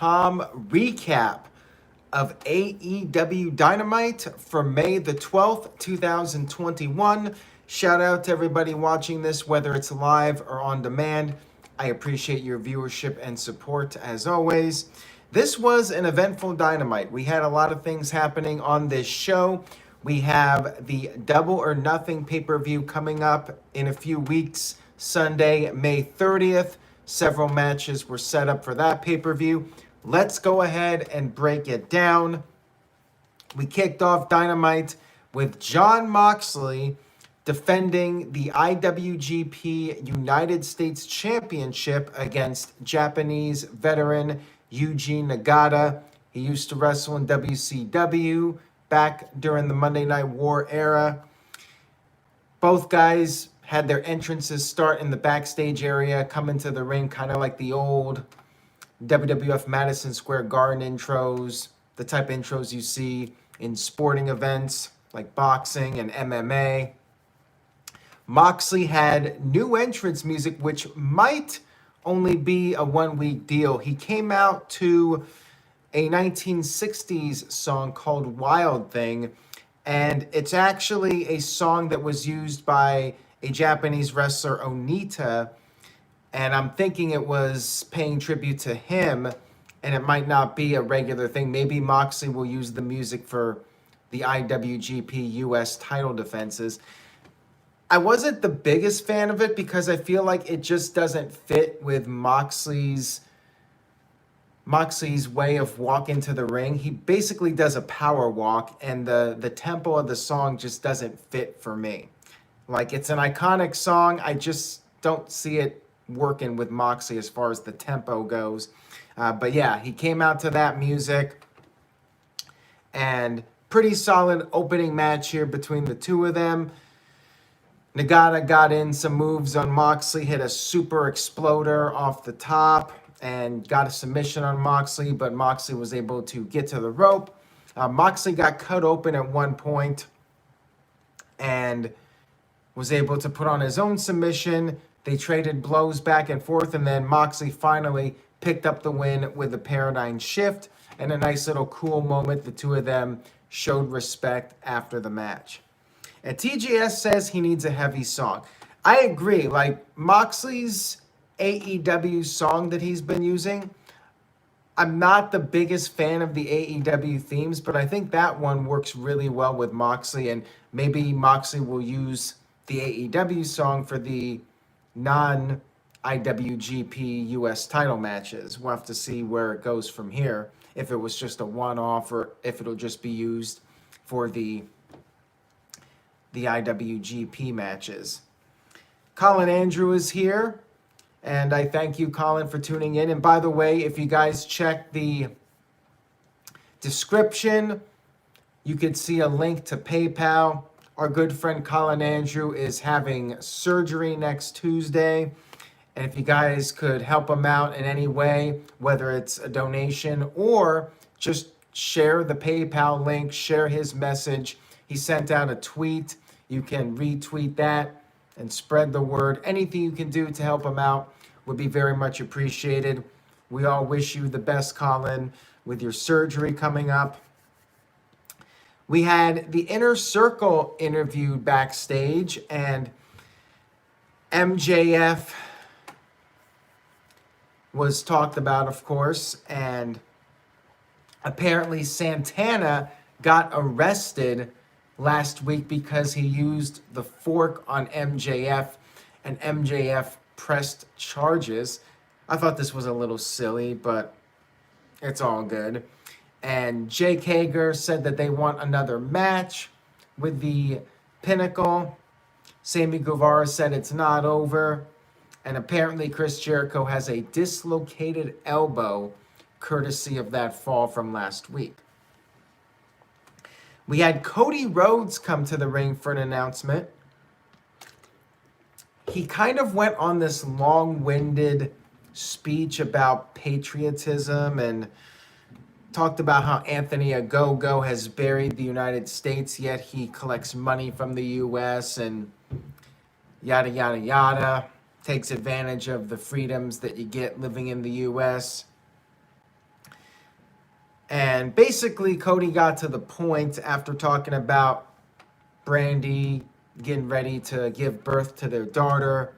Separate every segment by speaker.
Speaker 1: recap of AEW Dynamite for May the 12th, 2021. Shout out to everybody watching this, whether it's live or on demand. I appreciate your viewership and support as always. This was an eventful Dynamite. We had a lot of things happening on this show. We have the Double or Nothing pay-per-view coming up in a few weeks, Sunday, May 30th. Several matches were set up for that pay-per-view. Let's go ahead and break it down. We kicked off Dynamite with Jon Moxley defending the IWGP United States Championship against Japanese veteran Yuji Nagata. He used to wrestle in WCW back during the Monday Night War era. Both guys had their entrances start in the backstage area, come into the ring kind of like the old WWF Madison Square Garden intros, the type of intros you see in sporting events like boxing and MMA. Moxley had new entrance music, which might only be a one-week deal. He came out to a 1960s song called Wild Thing, and it's actually a song that was used by a Japanese wrestler, Onita, and I'm thinking it was paying tribute to him, and it might not be a regular thing. Maybe Moxley will use the music for the IWGP US title defenses. I wasn't the biggest fan of it because I feel like it just doesn't fit with Moxley's way of walking to the ring. He basically does a power walk, and the tempo of the song just doesn't fit for me. Like, it's an iconic song. I just don't see it working with Moxley as far as the tempo goes. But yeah, he came out to that music, and pretty solid opening match here between the two of them. Nagata got in some moves on Moxley, hit a super exploder off the top, and got a submission on Moxley, but Moxley was able to get to the rope. Moxley got cut open at one point and was able to put on his own submission. They traded blows back and forth, and then Moxley finally picked up the win with a paradigm shift and a nice little cool moment. The two of them showed respect after the match. And TGS says he needs a heavy song. I agree. Like, Moxley's AEW song that he's been using, I'm not the biggest fan of the AEW themes, but I think that one works really well with Moxley, and maybe Moxley will use the AEW song for the non-IWGP US title matches. We'll have to see where it goes from here, if it was just a one-off or if it'll just be used for the IWGP matches. Colin Andrew is here, and I thank you, Colin, for tuning in. And by the way, if you guys check the description, you could see a link to PayPal. Our good friend Colin Andrew is having surgery next Tuesday, and if you guys could help him out in any way, whether it's a donation or just share the PayPal link, share his message. He sent out a tweet. You can retweet that and spread the word. Anything you can do to help him out would be very much appreciated. We all wish you the best, Colin, with your surgery coming up. We had the Inner Circle interviewed backstage, and MJF was talked about, of course, and apparently Santana got arrested last week because he used the fork on MJF, and MJF pressed charges. I thought this was a little silly, but it's all good. And Jake Hager said that they want another match with the Pinnacle. Sammy Guevara said it's not over. And apparently Chris Jericho has a dislocated elbow courtesy of that fall from last week. We had Cody Rhodes come to the ring for an announcement. He kind of went on this long-winded speech about patriotism and talked about how Anthony Ogogo has buried the United States, yet he collects money from the U.S. and yada, yada, yada. Takes advantage of the freedoms that you get living in the U.S. And basically, Cody got to the point after talking about Brandy getting ready to give birth to their daughter.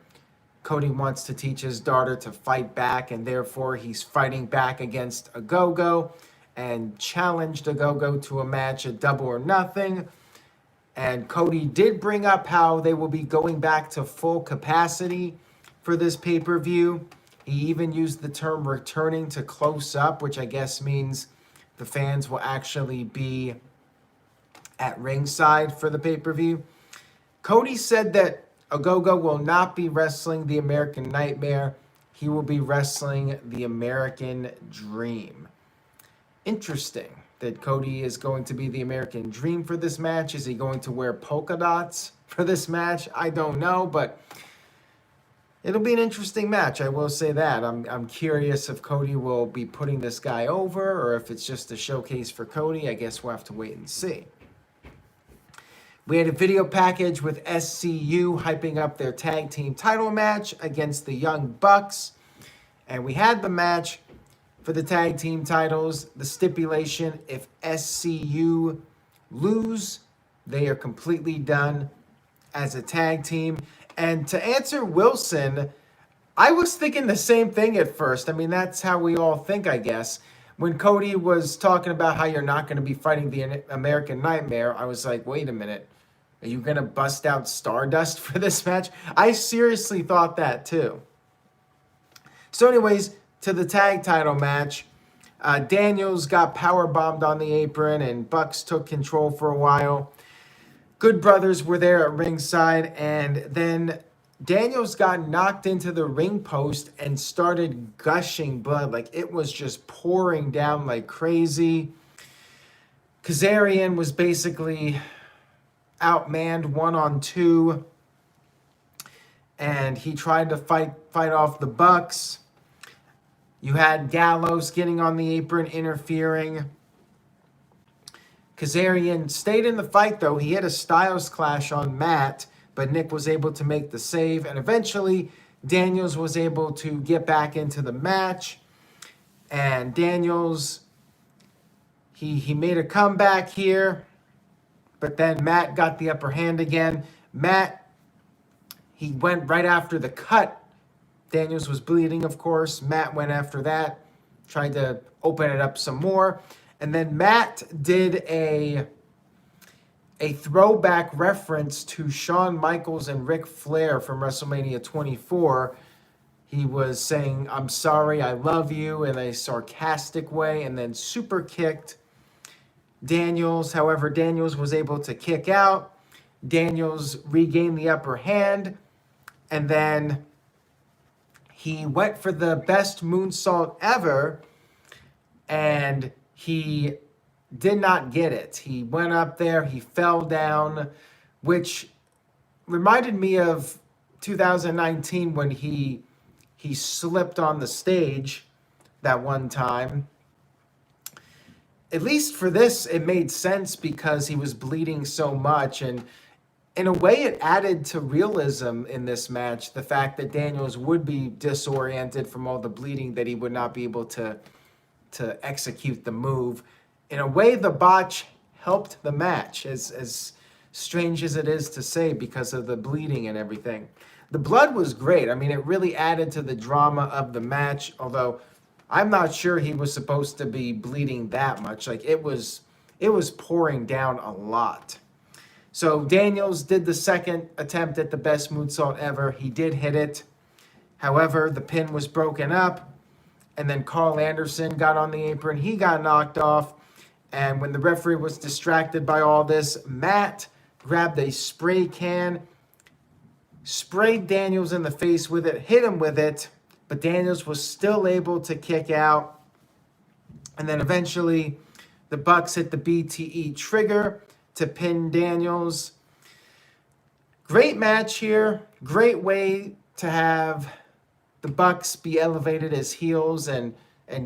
Speaker 1: Cody wants to teach his daughter to fight back, and therefore he's fighting back against a Go-Go and challenged a Go-Go to a match, a double or nothing. And Cody did bring up how they will be going back to full capacity for this pay-per-view. He even used the term returning to close up, which I guess means the fans will actually be at ringside for the pay-per-view. Cody said that Ogogo will not be wrestling the American Nightmare. He will be wrestling the American Dream. Interesting that Cody is going to be the American Dream for this match. Is he going to wear polka dots for this match? I don't know, but it'll be an interesting match. I will say that. I'm curious if Cody will be putting this guy over or if it's just a showcase for Cody. I guess we'll have to wait and see. We had a video package with SCU hyping up their tag team title match against the Young Bucks. And we had the match for the tag team titles. The stipulation, if SCU lose, they are completely done as a tag team. And to answer Wilson, I was thinking the same thing at first. I mean, that's how we all think, I guess. When Cody was talking about how you're not going to be fighting the American Nightmare, I was like, wait a minute. Are you going to bust out Stardust for this match? I seriously thought that too. So anyways, to the tag title match. Daniels got powerbombed on the apron and Bucks took control for a while. Good Brothers were there at ringside, and then Daniels got knocked into the ring post and started gushing blood. Like, it was just pouring down like crazy. Kazarian was basically outmanned 1-on-2, and he tried to fight off the Bucks. You had Gallows getting on the apron, interfering. Kazarian stayed in the fight, though. He had a Styles Clash on Matt, but Nick was able to make the save, and eventually Daniels was able to get back into the match. And Daniels, he made a comeback here, but then Matt got the upper hand again. Matt, he went right after the cut. Daniels was bleeding, of course. Matt went after that, tried to open it up some more. And then Matt did a throwback reference to Shawn Michaels and Ric Flair from WrestleMania 24. He was saying, "I'm sorry, I love you," in a sarcastic way, and then super kicked Daniels. However, Daniels was able to kick out. Daniels regained the upper hand, and then he went for the best moonsault ever, and he did not get it. He went up there, he fell down, which reminded me of 2019 when he slipped on the stage that one time. At least for this, it made sense because he was bleeding so much, and in a way it added to realism in this match, the fact that Daniels would be disoriented from all the bleeding, that he would not be able to execute the move. In a way, the botch helped the match, as strange as it is to say, because of the bleeding and everything. The blood was great. I mean, it really added to the drama of the match, although I'm not sure he was supposed to be bleeding that much. Like, it was pouring down a lot. So Daniels did the second attempt at the best moonsault ever. He did hit it. However, the pin was broken up. And then Carl Anderson got on the apron. He got knocked off. And when the referee was distracted by all this, Matt grabbed a spray can, sprayed Daniels in the face with it, hit him with it. But Daniels was still able to kick out. And then eventually the Bucks hit the BTE trigger to pin Daniels. Great match here. Great way to have the Bucks be elevated as heels and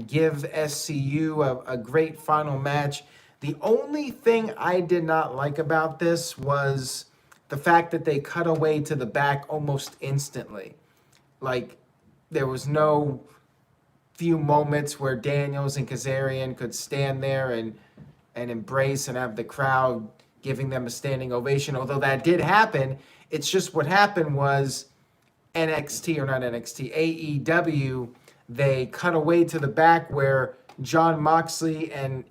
Speaker 1: give SCU a great final match. The only thing I did not like about this was the fact that they cut away to the back almost instantly. Like, there was no few moments where Daniels and Kazarian could stand there and embrace and have the crowd giving them a standing ovation. Although that did happen, it's just what happened was NXT, or not NXT, AEW, they cut away to the back where Jon Moxley and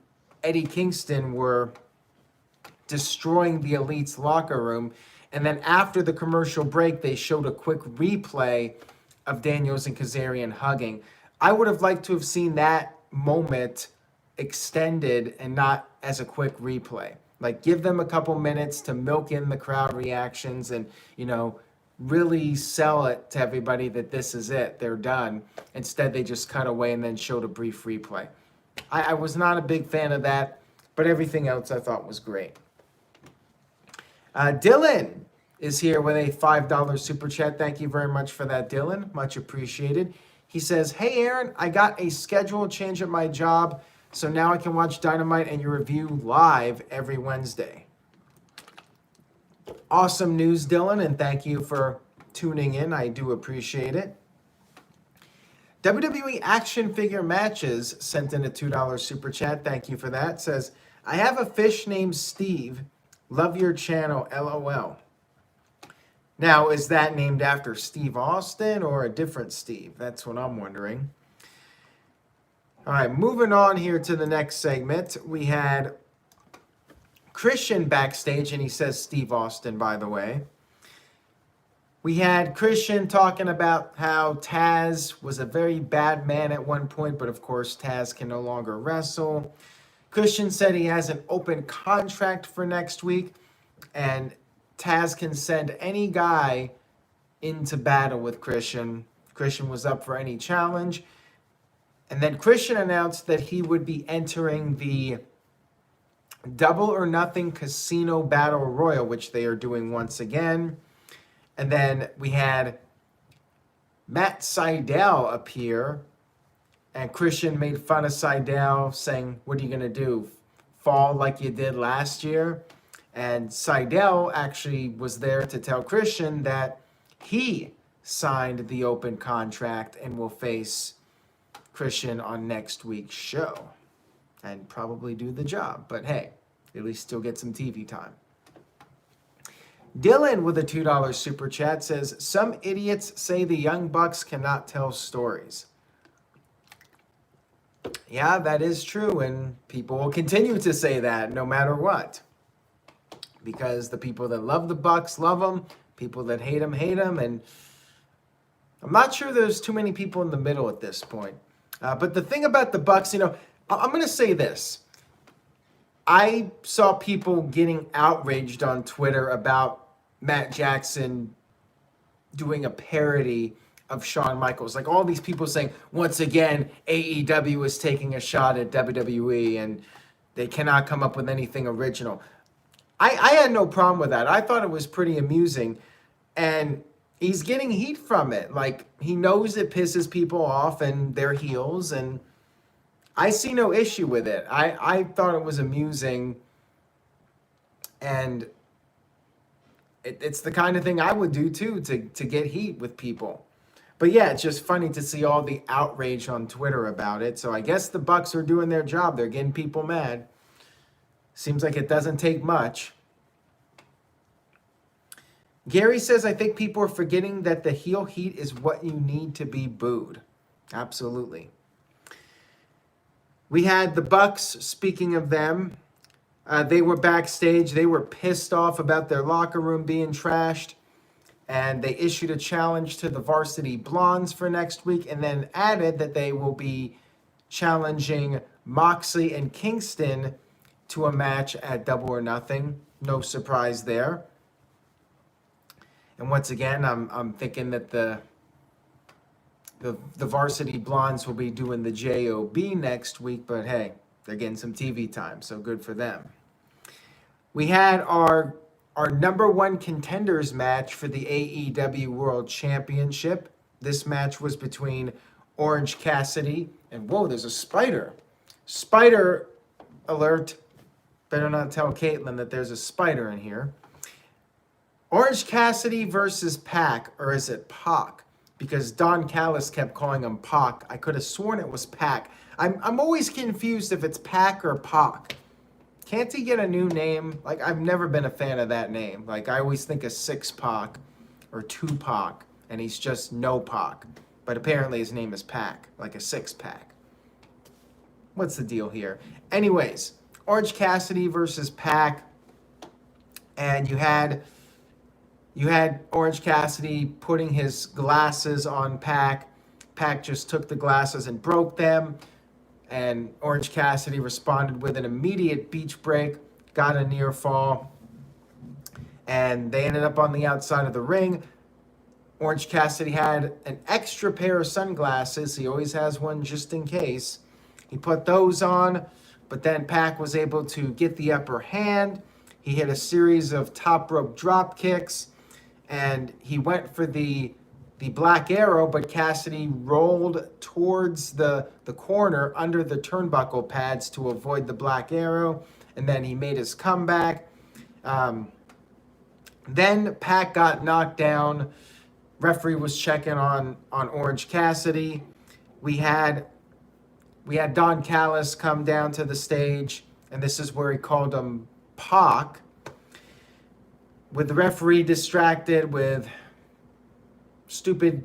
Speaker 1: Eddie Kingston were destroying the Elite's locker room. And then after the commercial break, they showed a quick replay of Daniels and Kazarian hugging. I would have liked to have seen that moment extended and not as a quick replay. Like, give them a couple minutes to milk in the crowd reactions and, really sell it to everybody that this is it. They're done. Instead, they just cut away and then showed a brief replay. I was not a big fan of that, but everything else I thought was great. Dylan is here with a $5 super chat. Thank you very much for that, Dylan. Much appreciated. He says, "Hey, Aaron, I got a schedule change at my job, so now I can watch Dynamite and your review live every Wednesday." Awesome news, Dylan, and thank you for tuning in. I do appreciate it. WWE Action Figure Matches sent in a $2 super chat. Thank you for that. Says, "I have a fish named Steve. Love your channel, LOL." Now, is that named after Steve Austin or a different Steve? That's what I'm wondering. All right, moving on here to the next segment. We had Christian backstage, and he says Steve Austin, by the way. We had Christian talking about how Taz was a very bad man at one point, but of course Taz can no longer wrestle. Christian said he has an open contract for next week, and Taz can send any guy into battle with Christian. Christian was up for any challenge. And then Christian announced that he would be entering the Double or Nothing Casino Battle Royal, which they are doing once again. And then we had Matt Sydal appear, and Christian made fun of Sydal, saying, "What are you going to do, fall like you did last year?" And Sydal actually was there to tell Christian that he signed the open contract and will face Christian on next week's show and probably do the job. But hey, at least still get some TV time. Dylan with a $2 super chat says, "Some idiots say the Young Bucks cannot tell stories." Yeah, that is true, and people will continue to say that no matter what. Because the people that love the Bucks love them, people that hate them, and I'm not sure there's too many people in the middle at this point. But the thing about the Bucks, I'm going to say this. I saw people getting outraged on Twitter about Matt Jackson doing a parody of Shawn Michaels. Like all these people saying, once again, AEW is taking a shot at WWE and they cannot come up with anything original. I had no problem with that. I thought it was pretty amusing. And he's getting heat from it. Like, he knows it pisses people off and they're heels, and I see no issue with it. I thought it was amusing, and it's the kind of thing I would do too, to get heat with people. But yeah, it's just funny to see all the outrage on Twitter about it. So I guess the Bucks are doing their job. They're getting people mad. Seems like it doesn't take much. Gary says, "I think people are forgetting that the heel heat is what you need to be booed." Absolutely. We had the Bucks, speaking of them, they were backstage. They were pissed off about their locker room being trashed, and they issued a challenge to the Varsity Blondes for next week, and then added that they will be challenging Moxley and Kingston to a match at Double or Nothing. No surprise there. And once again, I'm thinking that the Varsity Blondes will be doing the JOB next week, but hey, they're getting some TV time, so good for them. We had our number one contenders match for the AEW World Championship. This match was between Orange Cassidy and, whoa, there's a spider. Spider alert. Better not tell Caitlin that there's a spider in here. Orange Cassidy versus Pac, or is it Pac, because Don Callis kept calling him Pac. I could have sworn it was Pac. I'm always confused if it's Pac or Pac. Can't he get a new name? Like, I've never been a fan of that name. Like, I always think of Six Pac or Tupac, and he's just no Pac. But apparently his name is Pac, like a six-pack. What's the deal here? Anyways, Orange Cassidy versus Pac, and you had Orange Cassidy putting his glasses on Pac. Pac just took the glasses and broke them, and Orange Cassidy responded with an immediate beach break, got a near fall, and they ended up on the outside of the ring. Orange Cassidy had an extra pair of sunglasses. He always has one just in case. He put those on, but then Pac was able to get the upper hand. He hit a series of top rope drop kicks, and he went for the Black Arrow, but Cassidy rolled towards the corner under the turnbuckle pads to avoid the Black Arrow, and then he made his comeback. Then Pac got knocked down. Referee was checking on Orange Cassidy. We had Don Callis come down to the stage, and this is where he called him Pac. With the referee distracted with stupid,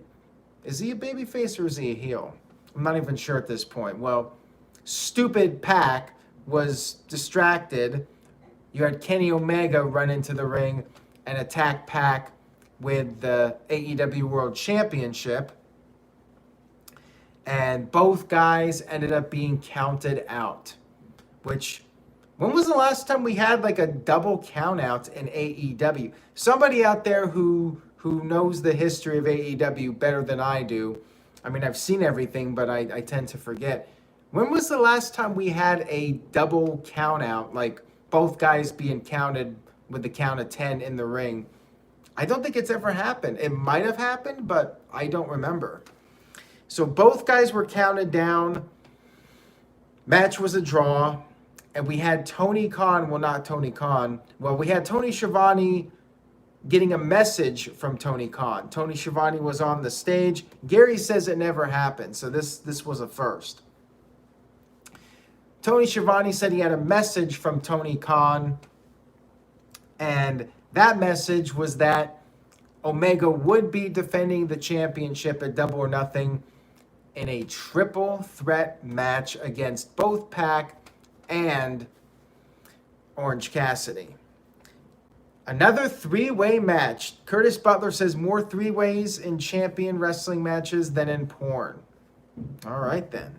Speaker 1: is he a babyface or is he a heel? I'm not even sure at this point. Well, stupid Pac was distracted. You had Kenny Omega run into the ring and attack Pac with the AEW World Championship. And both guys ended up being counted out. Which, when was the last time we had like a double count out in AEW? Somebody out there who knows the history of AEW better than I do. I mean, I've seen everything, but I tend to forget. When was the last time we had a double count out, like both guys being counted with the count of 10 in the ring? I don't think it's ever happened. It might have happened, but I don't remember. So both guys were counted down. Match was a draw. And we had Tony Khan, well, not Tony Khan. Well, we had Tony Schiavone getting a message from Tony Khan. Tony Schiavone was on the stage. Gary says it never happened, so this was a first. Tony Schiavone said he had a message from Tony Khan, and that message was that Omega would be defending the championship at Double or Nothing in a triple threat match against both Pac and Orange Cassidy. Another three-way match. Curtis Butler says more three-ways in champion wrestling matches than in porn. All right, then.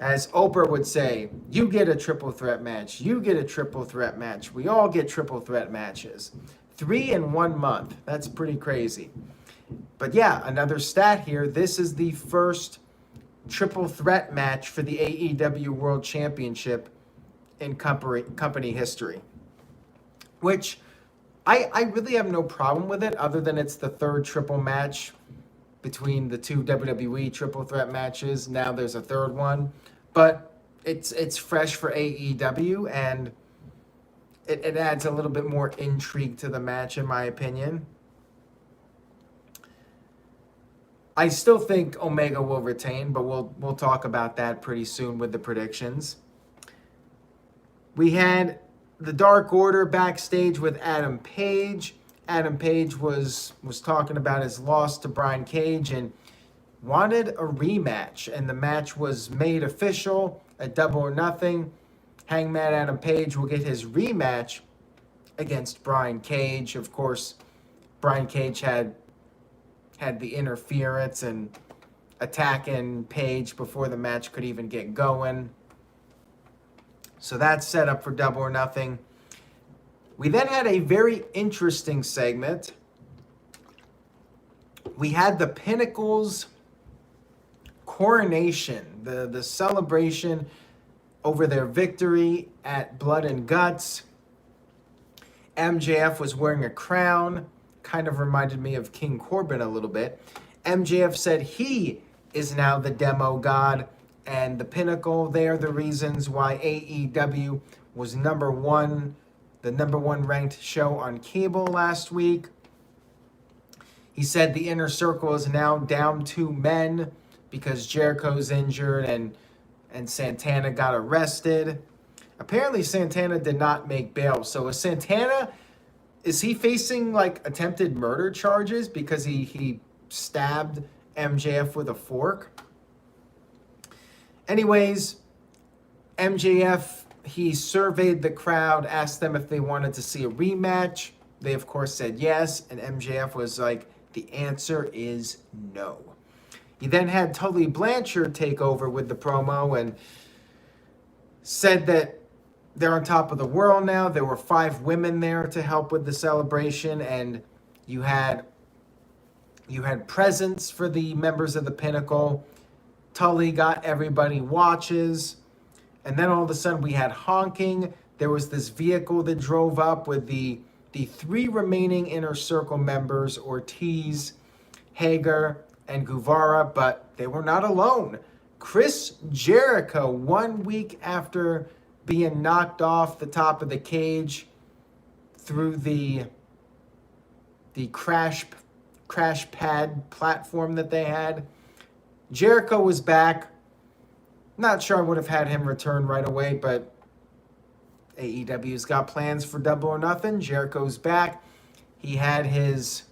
Speaker 1: As Oprah would say, you get a triple threat match. You get a triple threat match. We all get triple threat matches. 3 in 1 month. That's pretty crazy. But yeah, another stat here. This is the first triple threat match for the AEW World Championship in company history. Which I really have no problem with it, other than it's the third triple match between the two WWE triple threat matches. Now there's a third one. But it's fresh for AEW, and it adds a little bit more intrigue to the match, in my opinion. I still think Omega will retain, but we'll talk about that pretty soon with the predictions. We had the Dark Order backstage with Adam Page. Adam Page was talking about his loss to Brian Cage and wanted a rematch, and the match was made official at Double or Nothing. Hangman Adam Page will get his rematch against Brian Cage. Of course, Brian Cage had the interference and attacking Page before the match could even get going. So that's set up for Double or Nothing. We then had a very interesting segment. We had the Pinnacle's coronation, the celebration over their victory at Blood and Guts. MJF was wearing a crown, kind of reminded me of King Corbin a little bit. MJF said he is now the demo god, and the Pinnacle, they are the reasons why AEW was the number one ranked show on cable last week. He said the Inner Circle is now down 2 men because Jericho's injured and Santana got arrested. Apparently Santana did not make bail. So is he facing like attempted murder charges because he stabbed MJF with a fork? Anyways, MJF, he surveyed the crowd, asked them if they wanted to see a rematch. They, of course, said yes, and MJF was like, the answer is no. He then had Tully Blanchard take over with the promo and said that they're on top of the world now. There were 5 women there to help with the celebration, and you had presents for the members of the Pinnacle. Tully got everybody watches. And then all of a sudden we had honking. There was this vehicle that drove up with the 3 remaining Inner Circle members, Ortiz, Hager, and Guevara, but they were not alone. Chris Jericho, 1 week after being knocked off the top of the cage through the crash pad platform that they had, Jericho was back. Not sure I would have had him return right away, but AEW's got plans for Double or Nothing. Jericho's back. He had his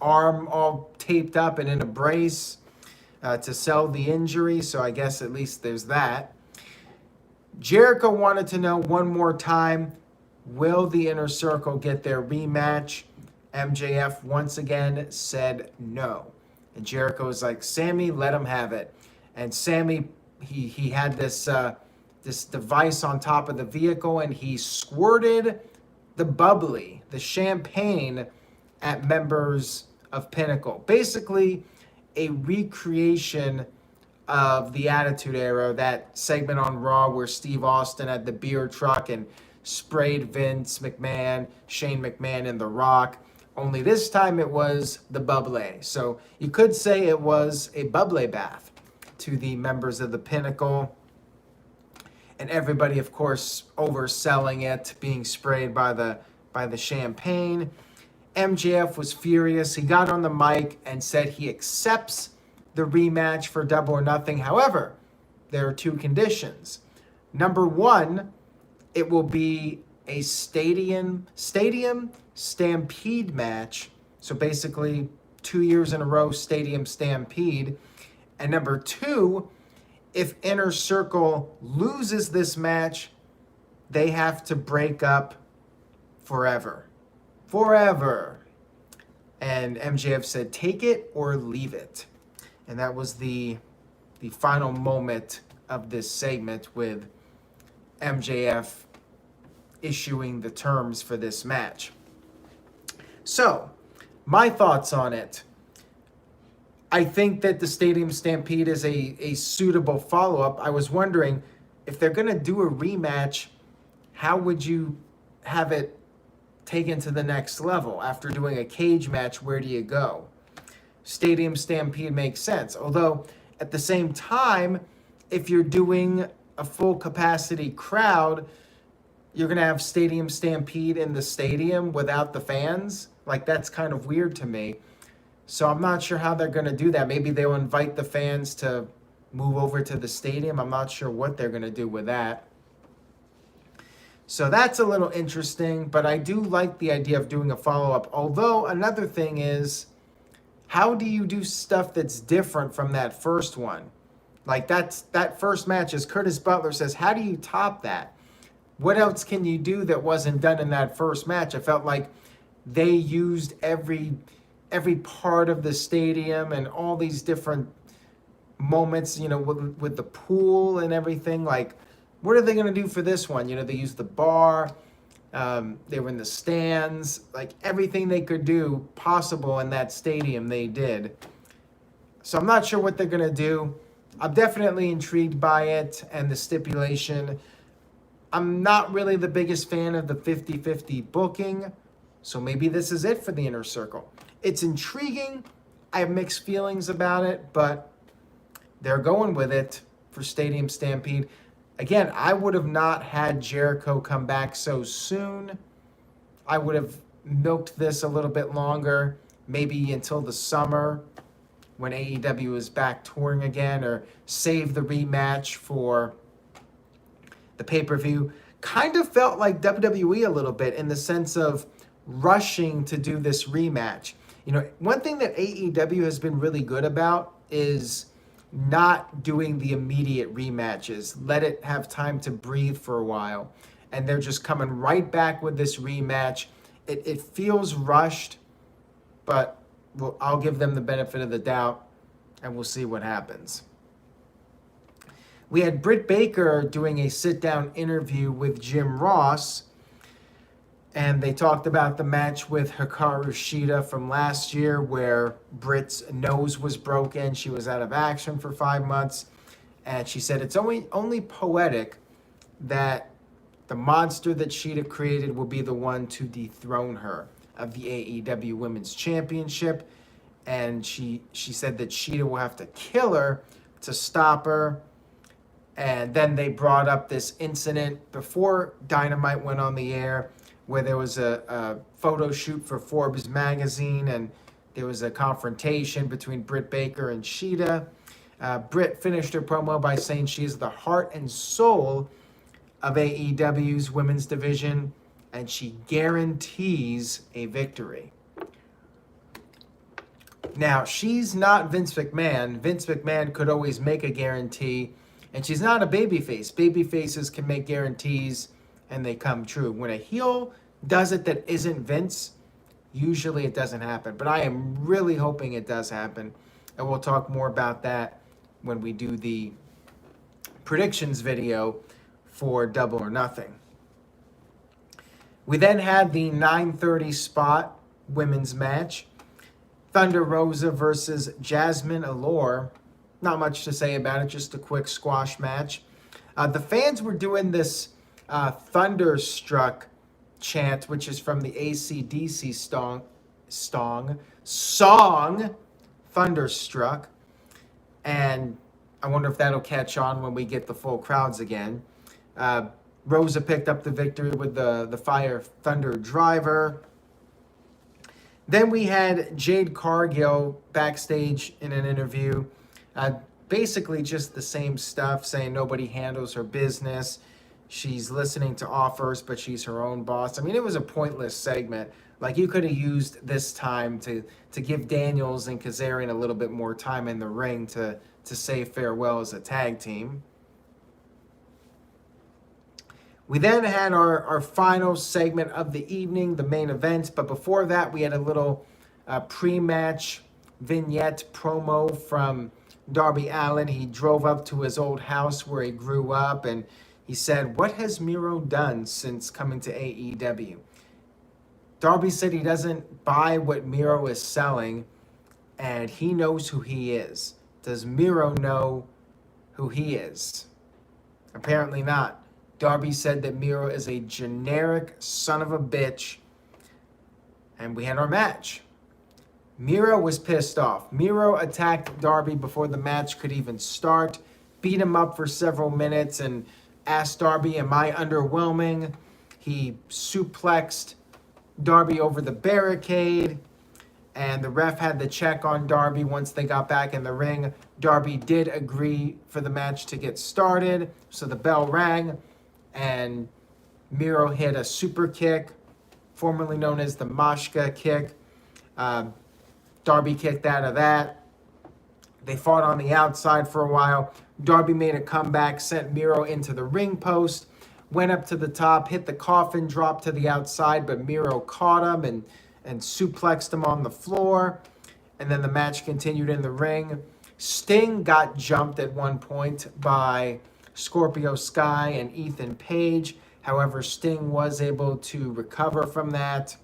Speaker 1: arm all taped up and in a brace to sell the injury, so I guess at least there's that. Jericho wanted to know one more time, will the Inner Circle get their rematch? MJF once again said no. And Jericho was like, Sammy, let him have it. And Sammy, he had this device on top of the vehicle, and he squirted the champagne at members of Pinnacle. Basically, a recreation of the Attitude Era, that segment on Raw where Steve Austin had the beer truck and sprayed Vince McMahon, Shane McMahon, and The Rock. Only this time it was the bubbly. So you could say it was a bubbly bath to the members of the Pinnacle. And everybody, of course, overselling it, being sprayed by the champagne. MJF was furious. He got on the mic and said he accepts the rematch for Double or Nothing. However, there are 2 conditions. Number 1, it will be a stadium stampede match. So basically 2 years in a row, stadium stampede. And number 2, if Inner Circle loses this match, they have to break up forever. Forever. And MJF said, take it or leave it. And that was the final moment of this segment, with MJF issuing the terms for this match. So, my thoughts on it. I think that the Stadium Stampede is a suitable follow-up. I was wondering, if they're going to do a rematch, how would you have it taken to the next level? After doing a cage match, where do you go? Stadium Stampede makes sense. Although, at the same time, if you're doing a full capacity crowd, you're going to have Stadium Stampede in the stadium without the fans. Like, that's kind of weird to me. So I'm not sure how they're going to do that. Maybe they'll invite the fans to move over to the stadium. I'm not sure what they're going to do with that. So that's a little interesting, but I do like the idea of doing a follow-up. Although another thing is, how do you do stuff that's different from that first one? Like that first match, as Curtis Butler says, how do you top that? What else can you do that wasn't done in that first match? I felt like they used every part of the stadium and all these different moments, with the pool and everything. Like, what are they going to do for this one? They used the bar. They were in the stands. Like, everything they could do possible in that stadium, they did. So I'm not sure what they're going to do. I'm definitely intrigued by it and the stipulation. I'm not really the biggest fan of the 50-50 booking, so maybe this is it for the Inner Circle. It's intriguing. I have mixed feelings about it, but they're going with it for Stadium Stampede. Again, I would have not had Jericho come back so soon. I would have milked this a little bit longer, maybe until the summer when AEW is back touring again, or save the rematch for the pay-per-view. Kind of felt like WWE a little bit in the sense of rushing to do this rematch. You know, one thing that AEW has been really good about is not doing the immediate rematches. Let it have time to breathe for a while. And they're just coming right back with this rematch. It feels rushed, but I'll give them the benefit of the doubt, and we'll see what happens. We had Britt Baker doing a sit-down interview with Jim Ross, and they talked about the match with Hikaru Shida from last year where Britt's nose was broken. She was out of action for 5 months, and she said it's only poetic that the monster that Shida created will be the one to dethrone her of the AEW Women's Championship. And she said that Shida will have to kill her to stop her. And then they brought up this incident before Dynamite went on the air where there was a photo shoot for Forbes magazine, and there was a confrontation between Britt Baker and Shida. Britt finished her promo by saying she is the heart and soul of AEW's women's division, and she guarantees a victory. Now, she's not Vince McMahon. Vince McMahon could always make a guarantee, and she's not a babyface. Babyfaces can make guarantees, and they come true. When a heel does it that isn't Vince, usually it doesn't happen. But I am really hoping it does happen, and we'll talk more about that when we do the predictions video for Double or Nothing. We then had the 9:30 spot women's match. Thunder Rosa versus Jasmine Allure. Not much to say about it, just a quick squash match. The fans were doing this Thunderstruck chant, which is from the AC/DC song Thunderstruck. And I wonder if that'll catch on when we get the full crowds again. Rosa picked up the victory with the Fire Thunder driver. Then we had Jade Cargill backstage in an interview. Basically just the same stuff, saying nobody handles her business. She's listening to offers, but she's her own boss. I mean, it was a pointless segment. Like, you could have used this time to give Daniels and Kazarian a little bit more time in the ring to say farewell as a tag team. We then had our final segment of the evening, the main event. But before that, we had a little pre-match vignette promo from Darby Allin. He drove up to his old house where he grew up, and he said, "What has Miro done since coming to AEW?" Darby said he doesn't buy what Miro is selling, and he knows who he is. Does Miro know who he is? Apparently not. Darby said that Miro is a generic son of a bitch, and we had our match. Miro was pissed off. Miro attacked Darby before the match could even start, beat him up for several minutes, and asked Darby, "Am I underwhelming?" He suplexed Darby over the barricade, and the ref had the check on Darby once they got back in the ring. Darby did agree for the match to get started, so the bell rang, and Miro hit a super kick, formerly known as the Mashka kick. Darby kicked out of that. They fought on the outside for a while. Darby made a comeback, sent Miro into the ring post, went up to the top, hit the coffin drop to the outside, but Miro caught him and suplexed him on the floor. And then the match continued in the ring. Sting got jumped at one point by Scorpio Sky and Ethan Page. However, Sting was able to recover from that.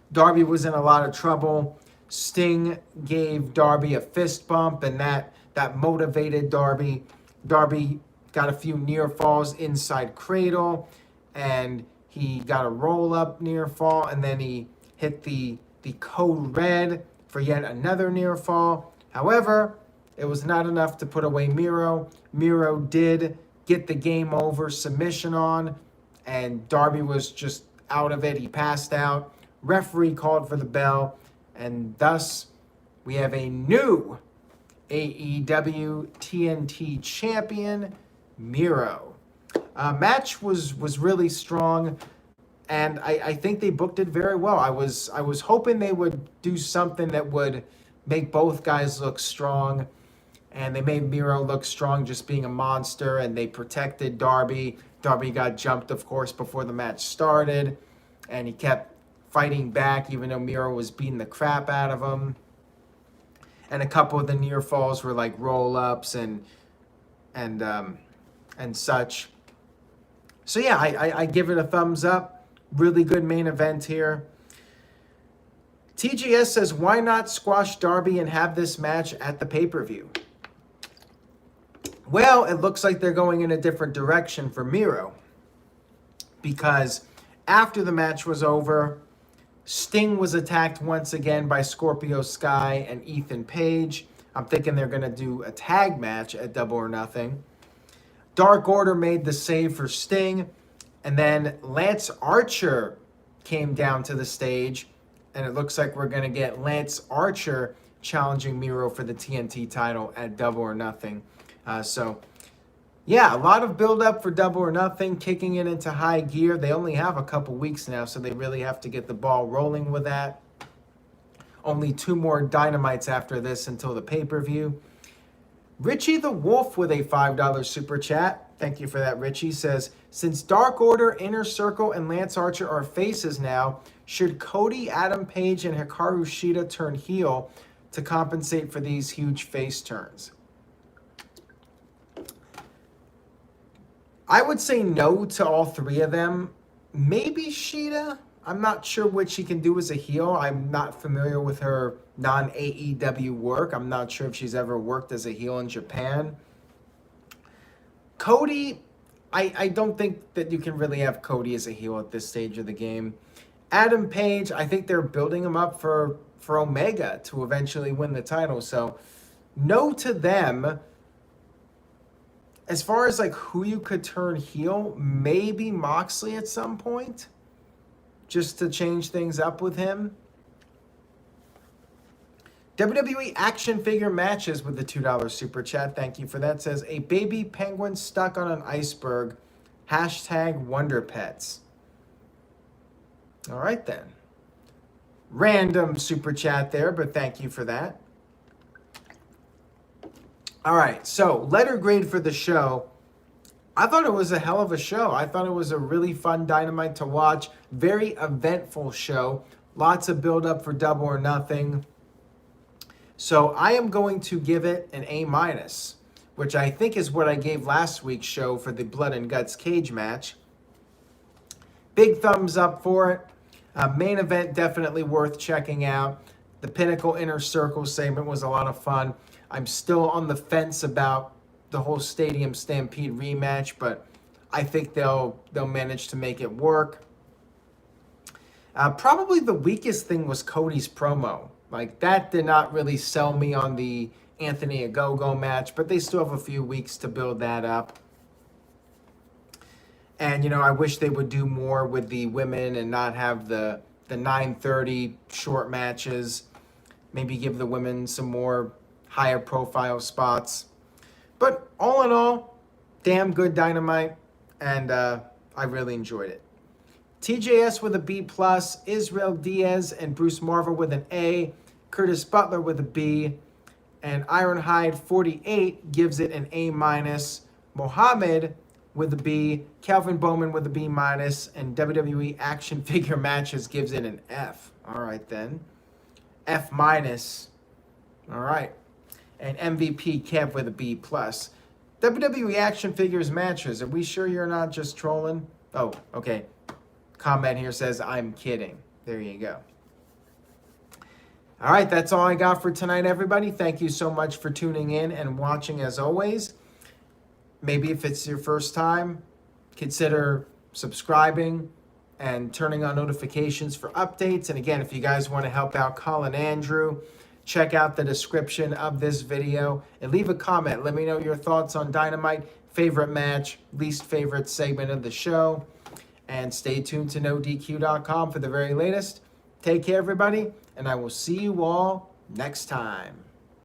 Speaker 1: Darby was in a lot of trouble. Sting gave Darby a fist bump, and that motivated Darby. Darby got a few near falls inside cradle, and he got a roll up near fall, and then he hit the code red for yet another near fall. However, it was not enough to put away Miro. Miro did get the game over submission on, and Darby was just out of it. He passed out. Referee called for the bell, and thus we have a new AEW TNT champion, Miro. Match was really strong, and I think they booked it very well. I was hoping they would do something that would make both guys look strong, and they made Miro look strong just being a monster, and they protected Darby. Darby got jumped, of course, before the match started, and he kept fighting back even though Miro was beating the crap out of him. And a couple of the near falls were like roll-ups and such. So yeah, I give it a thumbs up. Really good main event here. TGS says, why not squash Darby and have this match at the pay-per-view? Well, it looks like they're going in a different direction for Miro. Because after the match was over, Sting was attacked once again by Scorpio Sky and Ethan Page. I'm thinking they're going to do a tag match at Double or Nothing. Dark Order made the save for Sting. And then Lance Archer came down to the stage. And it looks like we're going to get Lance Archer challenging Miro for the TNT title at Double or Nothing. So, yeah, a lot of build-up for Double or Nothing, kicking it into high gear. They only have a couple weeks now, so they really have to get the ball rolling with that. Only 2 more Dynamites after this until the pay-per-view. Richie the Wolf with a $5 super chat. Thank you for that, Richie. Says, since Dark Order, Inner Circle, and Lance Archer are faces now, should Cody, Adam Page, and Hikaru Shida turn heel to compensate for these huge face turns? I would say no to all 3 of them. Maybe Shida. I'm not sure what she can do as a heel. I'm not familiar with her non-AEW work. I'm not sure if she's ever worked as a heel in Japan. Cody, I don't think that you can really have Cody as a heel at this stage of the game. Adam Page, I think they're building him up for Omega to eventually win the title. So no to them. As far as like who you could turn heel, maybe Moxley at some point, just to change things up with him. WWE action figure matches with the $2 super chat. Thank you for that. Says, a baby penguin stuck on an iceberg. Hashtag Wonder Pets. All right then. Random super chat there, but thank you for that. All right, so letter grade for the show. I thought it was a hell of a show. I thought it was a really fun Dynamite to watch. Very eventful show. Lots of build up for Double or Nothing. So I am going to give it an A-, which I think is what I gave last week's show for the Blood and Guts cage match. Big thumbs up for it. Main event definitely worth checking out. The Pinnacle Inner Circle segment was a lot of fun. I'm still on the fence about the whole Stadium Stampede rematch, but I think they'll manage to make it work. Probably the weakest thing was Cody's promo. Like, that did not really sell me on the Anthony Ogogo match, but they still have a few weeks to build that up. And, you know, I wish they would do more with the women and not have the 9:30 short matches. Maybe give the women some more higher profile spots. But all in all, damn good Dynamite, and I really enjoyed it. TJS with a B+, Israel Diaz and Bruce Marvel with an A, Curtis Butler with a B, and Ironhide 48 gives it an A-. Mohammed with a B, Calvin Bowman with a B-, and WWE Action Figure Matches gives it an F. All right then. F-. All right. And MVP Kev with a B+. WWE Action Figures Matches. Are we sure you're not just trolling? Oh, okay. Comment here says, I'm kidding. There you go. All right, that's all I got for tonight, everybody. Thank you so much for tuning in and watching as always. Maybe if it's your first time, consider subscribing and turning on notifications for updates. And again, if you guys want to help out Colin Andrew, check out the description of this video and leave a comment. Let me know your thoughts on Dynamite, favorite match, least favorite segment of the show. And stay tuned to NoDQ.com for the very latest. Take care, everybody, and I will see you all next time.